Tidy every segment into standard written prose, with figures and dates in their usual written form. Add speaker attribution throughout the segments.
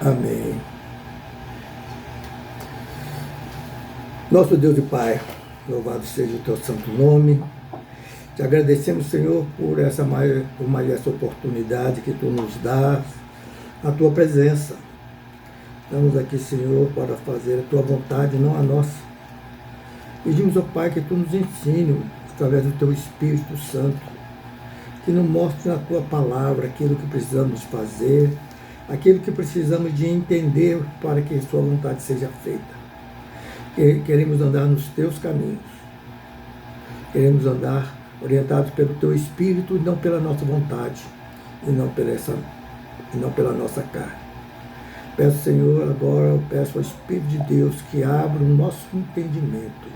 Speaker 1: Amém. Nosso Deus e Pai, louvado seja o teu santo nome. Te agradecemos, Senhor, por essa oportunidade que tu nos dás, a tua presença. Estamos aqui, Senhor, para fazer a tua vontade, não a nossa. Pedimos ao Pai que tu nos ensine, através do teu Espírito Santo, que nos mostre na tua palavra aquilo que precisamos fazer, aquilo que precisamos de entender para que a sua vontade seja feita. Queremos andar nos teus caminhos. Queremos andar orientados pelo teu Espírito e não pela nossa vontade, e não pela nossa carne. Peço, Senhor, agora eu peço ao Espírito de Deus que abra o nosso entendimento,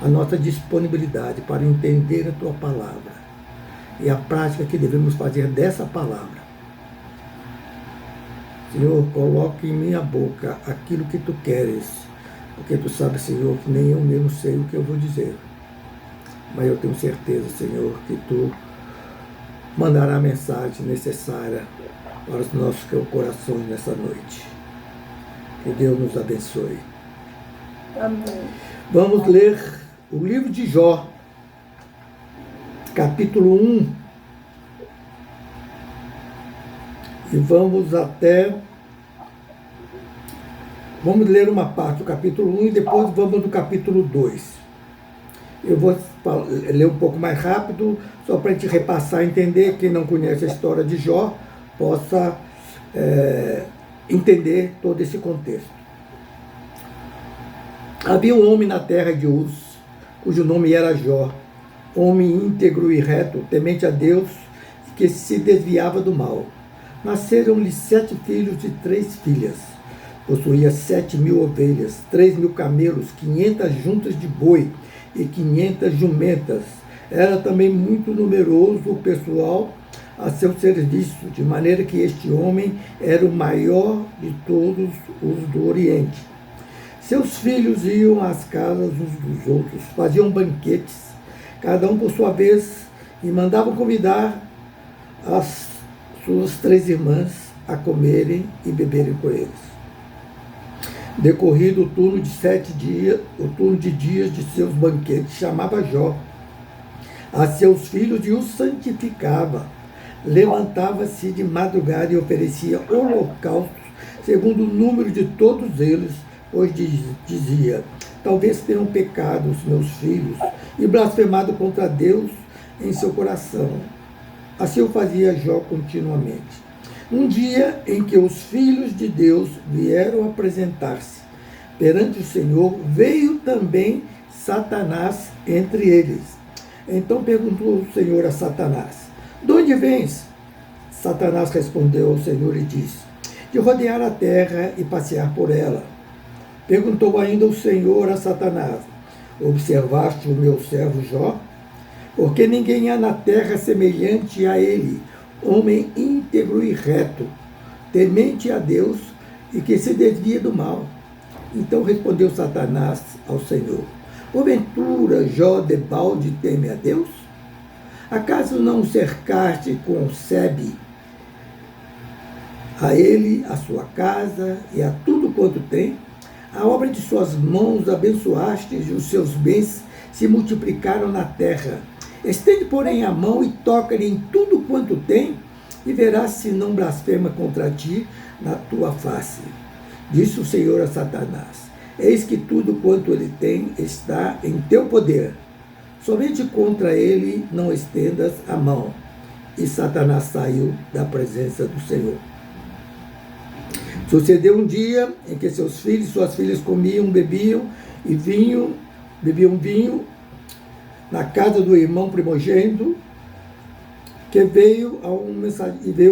Speaker 1: a nossa disponibilidade para entender a tua palavra e a prática que devemos fazer dessa palavra. Senhor, coloque em minha boca aquilo que tu queres, porque tu sabes, Senhor, que nem eu mesmo sei o que eu vou dizer. Mas eu tenho certeza, Senhor, que tu mandará a mensagem necessária para os nossos corações nessa noite. Que Deus nos abençoe.
Speaker 2: Amém.
Speaker 1: Vamos ler o livro de Jó, capítulo 1. E vamos ler uma parte do capítulo 1 e depois vamos no capítulo 2. Eu vou ler um pouco mais rápido, só para a gente repassar e entender. Quem não conhece a história de Jó possa entender todo esse contexto. Havia um homem na terra de Uz, cujo nome era Jó, homem íntegro e reto, temente a Deus, que se desviava do mal. Nasceram-lhe 7 filhos e 3 filhas. Possuía 7.000 ovelhas, 3.000 camelos, 500 juntas de boi e 500 jumentas. Era também muito numeroso o pessoal a seu serviço, de maneira que este homem era o maior de todos os do Oriente. Seus filhos iam às casas uns dos outros, faziam banquetes, cada um por sua vez, e mandavam convidar as suas 3 irmãs a comerem e beberem com eles. Decorrido o turno de dias de seus banquetes, chamava Jó a seus filhos e os santificava. Levantava-se de madrugada e oferecia holocaustos, segundo o número de todos eles, pois dizia: talvez tenham pecado os meus filhos e blasfemado contra Deus em seu coração. Assim o fazia Jó continuamente. Um dia em que os filhos de Deus vieram apresentar-se perante o Senhor, veio também Satanás entre eles. Então perguntou o Senhor a Satanás: de onde vens? Satanás respondeu ao Senhor e disse: de rodear a terra e passear por ela. Perguntou ainda o Senhor a Satanás: observaste o meu servo Jó? Porque ninguém há na terra semelhante a ele, homem íntegro e reto, temente a Deus e que se desvia do mal. Então respondeu Satanás ao Senhor: porventura Jó debalde teme a Deus? Acaso não o cercaste com sebe a ele, a sua casa e a tudo quanto tem? A obra de suas mãos abençoaste e os seus bens se multiplicaram na terra. Estende, porém, a mão e toca-lhe em tudo quanto tem, e verás se não blasfema contra ti na tua face. Disse o Senhor a Satanás: eis que tudo quanto ele tem está em teu poder. Somente contra ele não estendas a mão. E Satanás saiu da presença do Senhor. Sucedeu um dia em que seus filhos e suas filhas comiam, bebiam vinho na casa do irmão primogênito, que veio o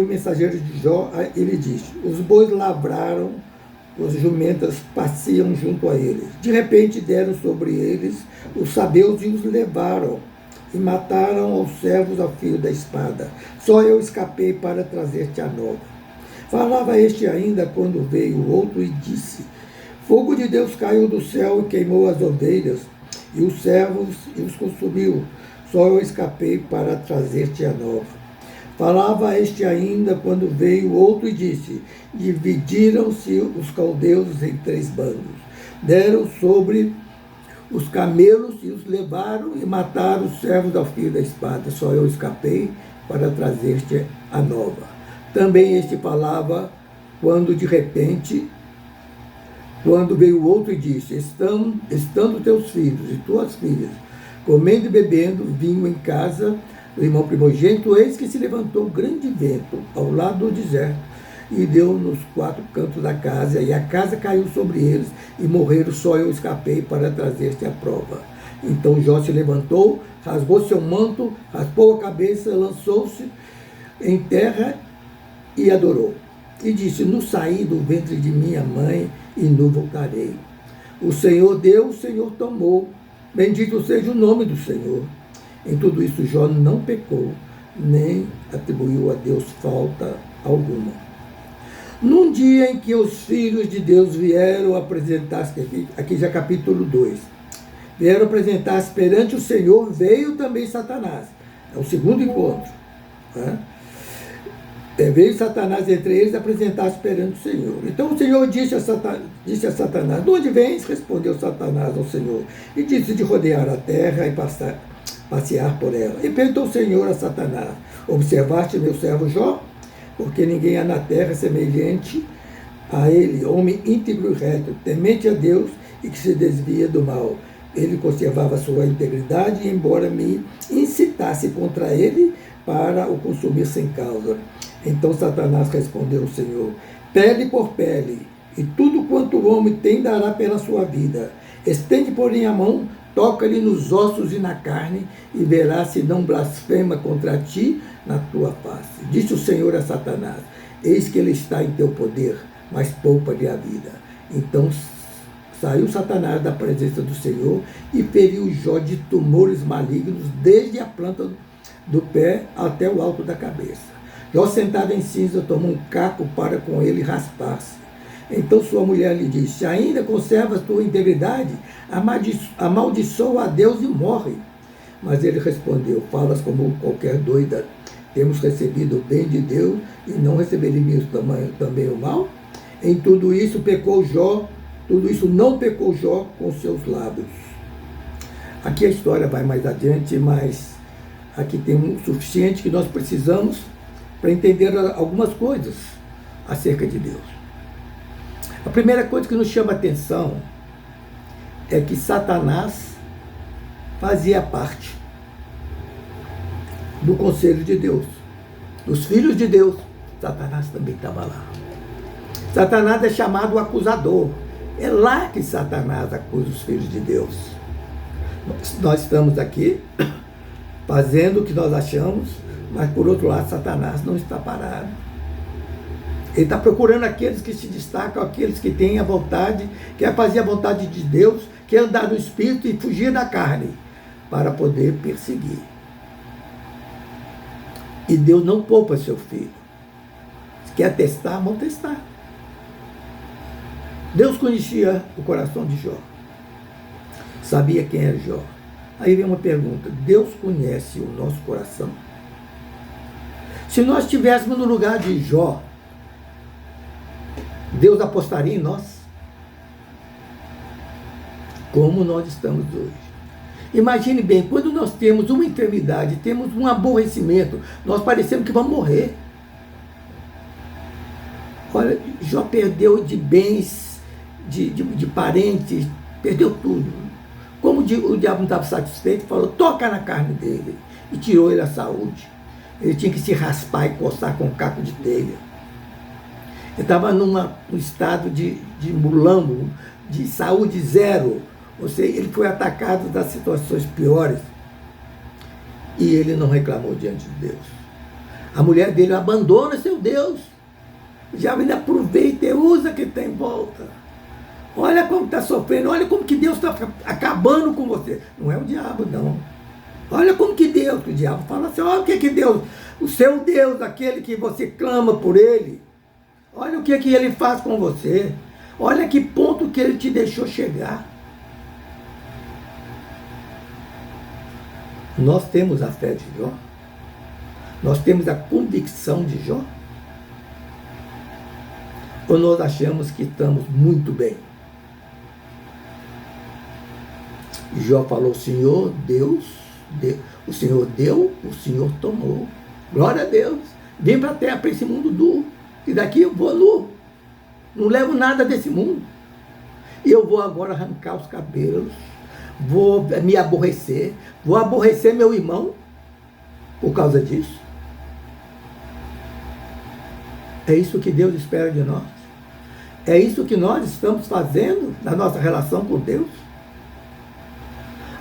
Speaker 1: mensageiro de Jó, ele disse: os bois lavraram, os jumentas passeam junto a eles. De repente deram sobre eles os sabeus e os levaram, e mataram aos servos ao fio da espada. Só eu escapei para trazer-te a nova. Falava este ainda quando veio o outro e disse: fogo de Deus caiu do céu e queimou as ovelhas e os servos e os consumiu. Só eu escapei para trazer-te a nova. Falava este ainda quando veio outro e disse: dividiram-se os caldeus em 3 bandos, deram sobre os camelos e os levaram e mataram os servos ao fio da espada. Só eu escapei para trazer-te a nova. Também este falava quando de repente, quando veio outro e disse: estando teus filhos e tuas filhas comendo e bebendo vinho em casa do irmão primogênito, eis que se levantou um grande vento ao lado do deserto e deu nos 4 cantos da casa, e a casa caiu sobre eles e morreram. Só eu escapei para trazer-te a prova. Então Jó se levantou, rasgou seu manto, raspou a cabeça, lançou-se em terra e adorou. E disse: no saí do ventre de minha mãe e no voltarei. O Senhor deu, o Senhor tomou. Bendito seja o nome do Senhor. Em tudo isso Jó não pecou, nem atribuiu a Deus falta alguma. Num dia em que os filhos de Deus vieram apresentar-se, aqui já capítulo 2, vieram apresentar-se perante o Senhor, veio também Satanás. É o segundo encontro. Né? Veio Satanás entre eles apresentar-se perante o Senhor. Então o Senhor disse a Satanás: de onde vens? Respondeu Satanás ao Senhor, e disse: de rodear a terra e passear por ela. E perguntou o Senhor a Satanás: observaste meu servo Jó? Porque ninguém há na terra semelhante a ele, homem íntegro e reto, temente a Deus e que se desvia do mal. Ele conservava sua integridade, embora me incitasse contra ele para o consumir sem causa. Então Satanás respondeu ao Senhor: pele por pele, e tudo quanto o homem tem dará pela sua vida. Estende, porém, a mão, toca-lhe nos ossos e na carne, e verás se não blasfema contra ti na tua face. Disse o Senhor a Satanás: eis que ele está em teu poder, mas poupa-lhe a vida. Então saiu Satanás da presença do Senhor e feriu Jó de tumores malignos, desde a planta do pé até o alto da cabeça. Jó, sentado em cinza, tomou um caco para com ele raspar-se. Então sua mulher lhe disse: ainda conservas tua integridade? Amaldiçoa a Deus e morre. Mas ele respondeu: falas como qualquer doida. Temos recebido o bem de Deus e não receberíamos também o mal? Em tudo isso pecou Jó, tudo isso não pecou Jó com seus lábios. Aqui a história vai mais adiante, mas aqui tem o suficiente que nós precisamos para entender algumas coisas acerca de Deus. A primeira coisa que nos chama a atenção é que Satanás fazia parte do conselho de Deus, dos filhos de Deus. Satanás também estava lá. Satanás é chamado o acusador. É lá que Satanás acusa os filhos de Deus. Nós estamos aqui fazendo o que nós achamos, mas por outro lado Satanás não está parado. Ele está procurando aqueles que se destacam, aqueles que têm a vontade, quer fazer a vontade de Deus, quer andar no Espírito e fugir da carne, para poder perseguir. E Deus não poupa seu filho. Se quer testar, vão testar. Deus conhecia o coração de Jó. Sabia quem é Jó. Aí vem uma pergunta: Deus conhece o nosso coração? Se nós estivéssemos no lugar de Jó, Deus apostaria em nós? Como nós estamos hoje. Imagine bem, quando nós temos uma enfermidade, temos um aborrecimento, nós parecemos que vamos morrer. Olha, Jó perdeu de bens, de parentes, perdeu tudo. Como o diabo não estava satisfeito, falou: toca na carne dele. E tirou ele a saúde. Ele tinha que se raspar e coçar com um caco de telha. Ele estava num estado de mulambo, de saúde zero. Ou seja, ele foi atacado das situações piores. E ele não reclamou diante de Deus. A mulher dele abandona seu Deus. O diabo ainda aproveita e usa o que tem em volta. Olha como está sofrendo, olha como que Deus está acabando com você. Não é o diabo, não. Olha como que Deus, o diabo fala assim: olha o que Deus, o seu Deus, aquele que você clama por ele, olha o que ele faz com você. Olha que ponto que ele te deixou chegar. Nós temos a fé de Jó. Nós temos a convicção de Jó? Ou nós achamos que estamos muito bem? Jó falou, o Senhor Deus, o Senhor deu, o Senhor tomou. Glória a Deus. Vem para a terra, para esse mundo duro. E daqui eu vou nu. Não levo nada desse mundo. E eu vou agora arrancar os cabelos. Vou me aborrecer. Vou aborrecer meu irmão por causa disso. É isso que Deus espera de nós. É isso que nós estamos fazendo na nossa relação com Deus.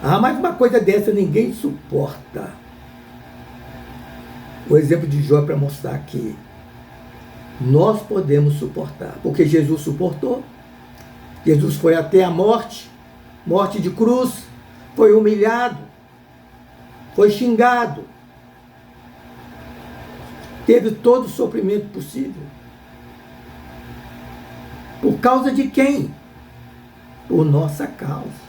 Speaker 1: Ah, mas uma coisa dessa ninguém suporta. O exemplo de Jó é para mostrar que nós podemos suportar, porque Jesus suportou. Jesus foi até a morte, morte de cruz, foi humilhado, foi xingado, teve todo o sofrimento possível. Por causa de quem? Por nossa causa.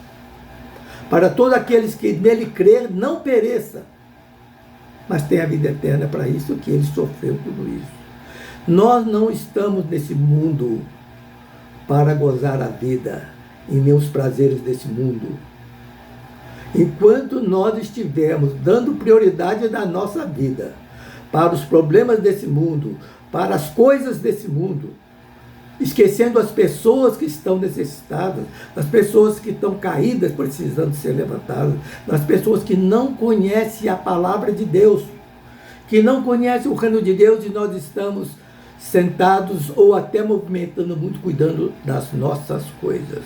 Speaker 1: Para todos aqueles que nele crer, não pereça, mas tenha a vida eterna. Para isso que ele sofreu tudo isso. Nós não estamos nesse mundo para gozar a vida e nem os prazeres desse mundo. Enquanto nós estivermos dando prioridade na nossa vida para os problemas desse mundo, para as coisas desse mundo, esquecendo as pessoas que estão necessitadas, as pessoas que estão caídas precisando ser levantadas, as pessoas que não conhecem a palavra de Deus, que não conhecem o reino de Deus, e nós estamos sentados ou até movimentando muito, cuidando das nossas coisas.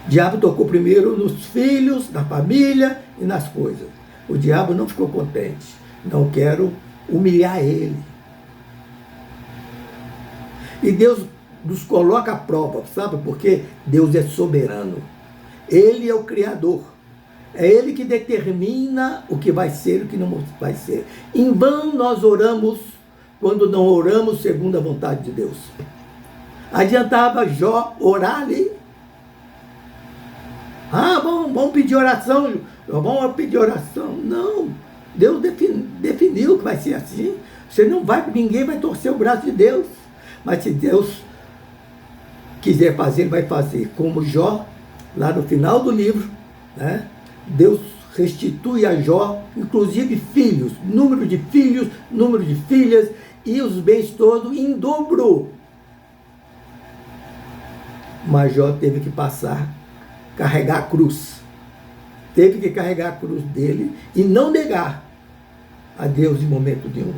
Speaker 1: O diabo tocou primeiro nos filhos, na família e nas coisas. O diabo não ficou contente. Não quero humilhar ele. E Deus nos coloca à prova, sabe? Porque Deus é soberano. Ele é o Criador. É Ele que determina o que vai ser e o que não vai ser. Em vão nós oramos quando não oramos segundo a vontade de Deus. Adiantava Jó orar ali? Ah, vamos pedir oração. Vamos pedir oração. Não. Deus definiu que vai ser assim. Você não vai, ninguém vai torcer o braço de Deus. Mas se Deus quiser fazer, ele vai fazer. Como Jó, lá no final do livro, né? Deus restitui a Jó, inclusive filhos, número de filhos, número de filhas, e os bens todos em dobro. Mas Jó teve que carregar a cruz. Teve que carregar a cruz dele e não negar a Deus em momento nenhum.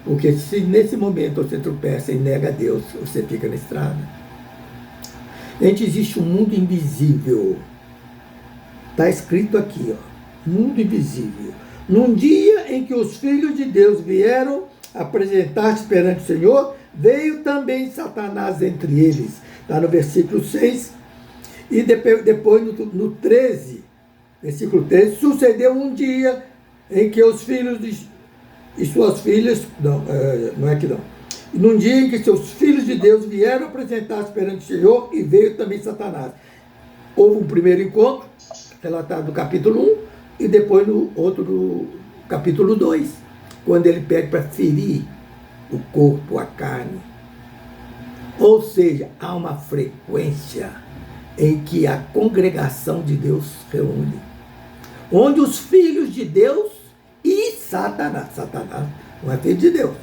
Speaker 1: Porque se nesse momento você tropeça e nega a Deus, você fica na estrada. Gente, existe um mundo invisível. Está escrito aqui, ó, mundo invisível. Num dia em que os filhos de Deus vieram apresentar-se perante o Senhor, veio também Satanás entre eles. Está no versículo 6. E depois no 13, versículo 13, sucedeu um dia em que os filhos e suas filhas, não é que não. Num dia em que seus filhos de Deus vieram apresentar-se perante o Senhor, e veio também Satanás. Houve um primeiro encontro, relatado no capítulo 1, e depois no outro, no capítulo 2, quando ele pede para ferir o corpo, a carne. Ou seja, há uma frequência em que a congregação de Deus reúne, onde os filhos de Deus e Satanás não é filho de Deus,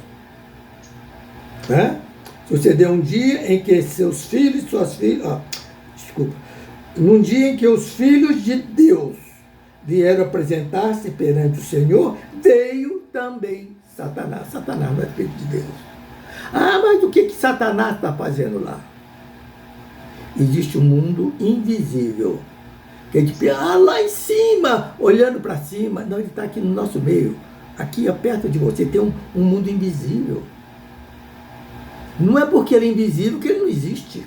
Speaker 1: né? Sucedeu um dia em que seus filhos, suas filhas, num dia em que os filhos de Deus vieram apresentar-se perante o Senhor, veio também Satanás. Satanás não é filho de Deus. Ah, mas o que Satanás está fazendo lá? Existe um mundo invisível. Que a gente pensa, lá em cima, olhando para cima. Não, ele está aqui no nosso meio. Aqui, perto de você, tem um mundo invisível. Não é porque ele é invisível que ele não existe.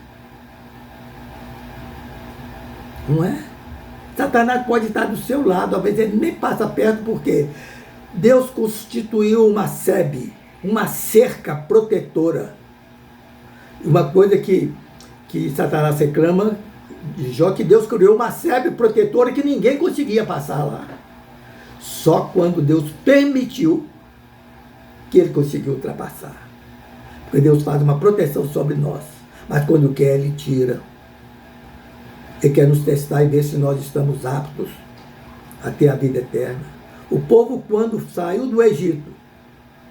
Speaker 1: Não é? Satanás pode estar do seu lado, às vezes ele nem passa perto, porque Deus constituiu uma sebe, uma cerca protetora. Uma coisa que Satanás reclama de Jó, que Deus criou uma sebe protetora que ninguém conseguia passar lá. Só quando Deus permitiu que ele conseguiu ultrapassar. Porque Deus faz uma proteção sobre nós. Mas quando quer, ele tira. Ele quer nos testar e ver se nós estamos aptos a ter a vida eterna. O povo, quando saiu do Egito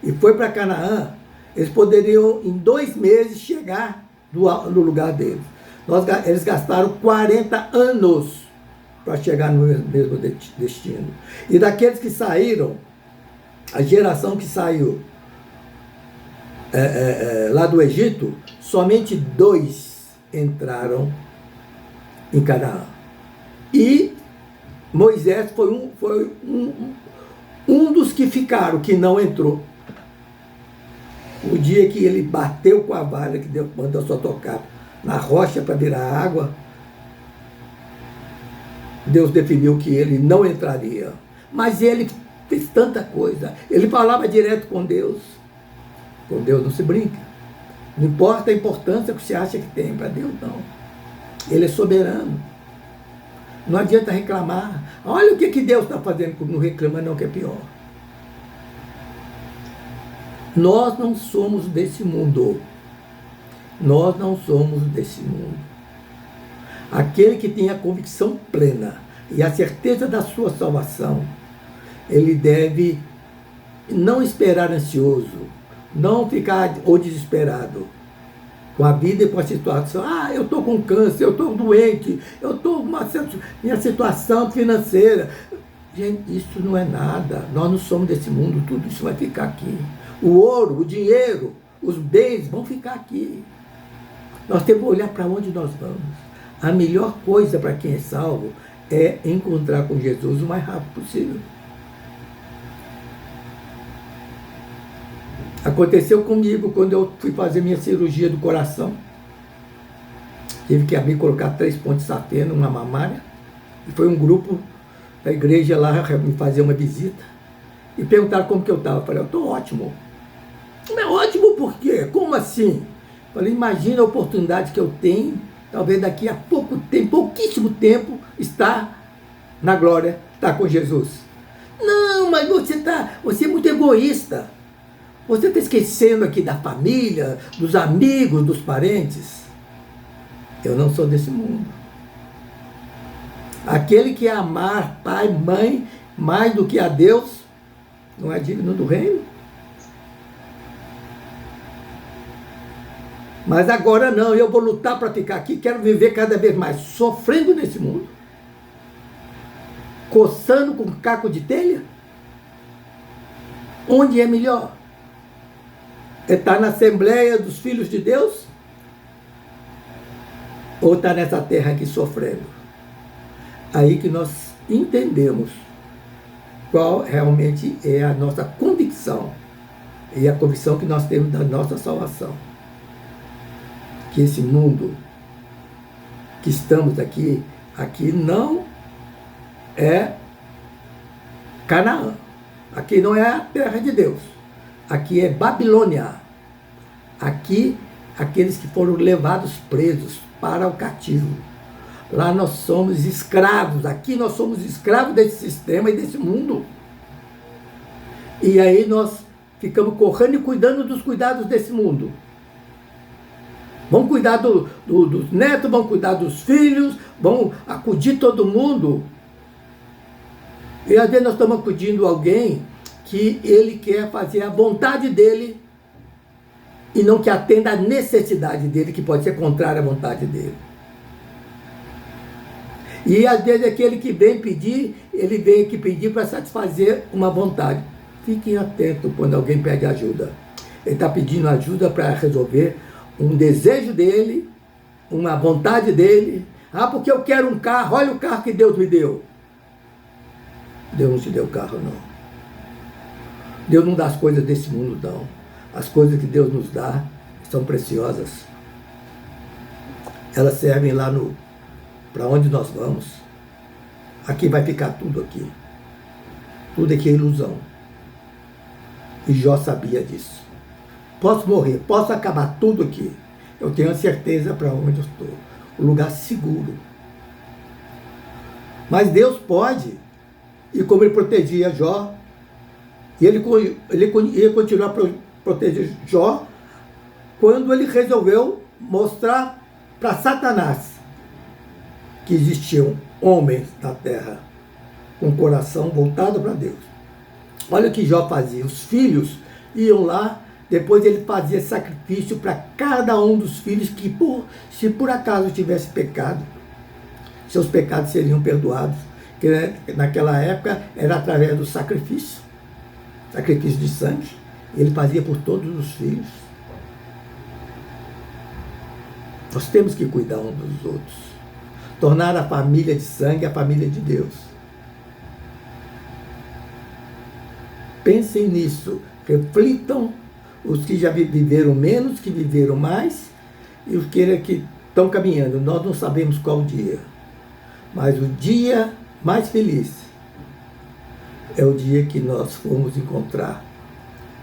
Speaker 1: e foi para Canaã, eles poderiam, em 2 meses, chegar no lugar deles. Eles gastaram 40 anos para chegar no mesmo destino. E daqueles que saíram, a geração que saiu lá do Egito, somente 2 entraram em Canaã. E Moisés foi um dos que ficaram, que não entrou. O dia que ele bateu com a vara, que Deus mandou só tocar na rocha para virar água, Deus definiu que ele não entraria. Mas ele fez tanta coisa. Ele falava direto com Deus. Com Deus não se brinca. Não importa a importância que você acha que tem para Deus, não. Ele é soberano. Não adianta reclamar. Olha o que Deus está fazendo, não reclama não, que é pior. Nós não somos desse mundo. Nós não somos desse mundo. Aquele que tem a convicção plena e a certeza da sua salvação, ele deve não esperar ansioso, não ficar ou desesperado com a vida e com a situação. Eu estou com câncer, eu estou doente, eu estou com minha situação financeira. Gente, isso não é nada. Nós não somos desse mundo, tudo isso vai ficar aqui. O ouro, o dinheiro, os bens vão ficar aqui. Nós temos que olhar para onde nós vamos. A melhor coisa para quem é salvo é encontrar com Jesus o mais rápido possível. Aconteceu comigo quando eu fui fazer minha cirurgia do coração. Tive que abrir e colocar 3 pontos de satê numa mamária. E foi um grupo da igreja lá me fazer uma visita. E perguntaram como que eu estava. Eu falei, eu estou ótimo. Mas ótimo por quê? Como assim? Eu falei, imagina a oportunidade que eu tenho, talvez daqui a pouco tempo, pouquíssimo tempo, estar na glória, estar com Jesus. Não, mas você é muito egoísta. Você está esquecendo aqui da família, dos amigos, dos parentes. Eu não sou desse mundo. Aquele que amar pai, mãe, mais do que a Deus, não é digno do reino. Mas agora não, eu vou lutar para ficar aqui, quero viver cada vez mais sofrendo nesse mundo, coçando com caco de telha. Onde é melhor? É estar na Assembleia dos Filhos de Deus? Ou estar nessa terra aqui sofrendo? Aí que nós entendemos qual realmente é a nossa convicção, e a convicção que nós temos da nossa salvação. Que esse mundo que estamos aqui não é Canaã. Aqui não é a terra de Deus. Aqui é Babilônia. Aqui, aqueles que foram levados presos para o cativo. Lá nós somos escravos. Aqui nós somos escravos desse sistema e desse mundo. E aí nós ficamos correndo e cuidando dos cuidados desse mundo. Vão cuidar dos netos, vão cuidar dos filhos, vão acudir todo mundo. E às vezes nós estamos acudindo alguém que ele quer fazer a vontade dele e não que atenda a necessidade dele, que pode ser contrária à vontade dele. E às vezes aquele que vem pedir, ele vem aqui pedir para satisfazer uma vontade. Fiquem atentos quando alguém pede ajuda. Ele está pedindo ajuda para resolver um desejo dele, uma vontade dele. Porque eu quero um carro, olha o carro que Deus me deu. Deus não te deu carro, não. Deus não dá as coisas desse mundo, não. As coisas que Deus nos dá são preciosas. Elas servem lá para onde nós vamos. Aqui vai ficar tudo aqui. Tudo aqui é ilusão. E Jó sabia disso. Posso morrer, posso acabar tudo aqui. Eu tenho a certeza para onde eu estou. Um lugar seguro. Mas Deus pode e como ele protegia Jó. E ele ia continuar a proteger Jó quando ele resolveu mostrar para Satanás que existiam homens na terra com o coração voltado para Deus. Olha o que Jó fazia. Os filhos iam lá, depois ele fazia sacrifício para cada um dos filhos que, se por acaso tivesse pecado, seus pecados seriam perdoados. Que naquela época era através do sacrifício de sangue. Ele fazia por todos os filhos. Nós temos que cuidar uns dos outros. Tornar a família de sangue a família de Deus. Pensem nisso. Reflitam os que já viveram menos, que viveram mais, e os que estão caminhando. Nós não sabemos qual dia. Mas o dia mais feliz é o dia que nós formos encontrar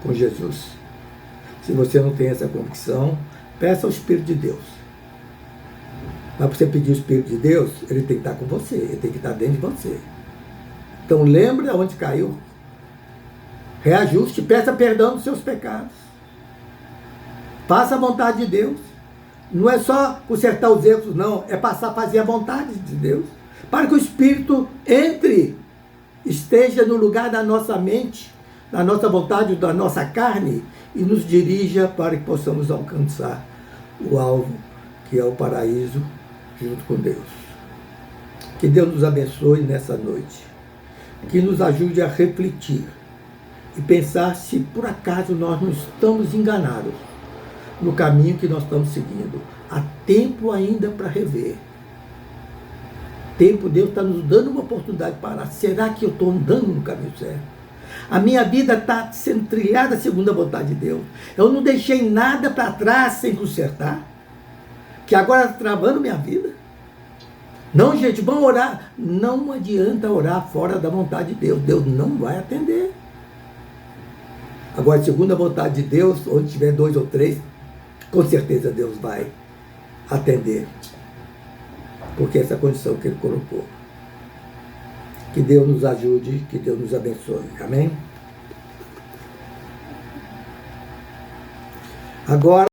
Speaker 1: com Jesus. Se você não tem essa convicção, peça ao Espírito de Deus. Mas para você pedir o Espírito de Deus, ele tem que estar com você, ele tem que estar dentro de você. Então lembre de onde caiu, reajuste, peça perdão dos seus pecados. Faça a vontade de Deus. Não é só consertar os erros, não, é passar a fazer a vontade de Deus. Para que o Espírito esteja no lugar da nossa mente, da nossa vontade, da nossa carne, e nos dirija para que possamos alcançar o alvo, que é o paraíso, junto com Deus. Que Deus nos abençoe nessa noite. Que nos ajude a refletir e pensar se por acaso nós não estamos enganados no caminho que nós estamos seguindo. Há tempo ainda para rever. Deus está nos dando uma oportunidade de parar. Será que eu estou andando no caminho certo? A minha vida está sendo trilhada segundo a vontade de Deus. Eu não deixei nada para trás sem consertar, que agora está travando minha vida. Não, gente, vamos orar. Não adianta orar fora da vontade de Deus. Deus não vai atender. Agora, segundo a vontade de Deus, onde tiver 2 ou 3, com certeza Deus vai atender. Porque essa é a condição que Ele colocou. Que Deus nos ajude, que Deus nos abençoe. Amém? Agora,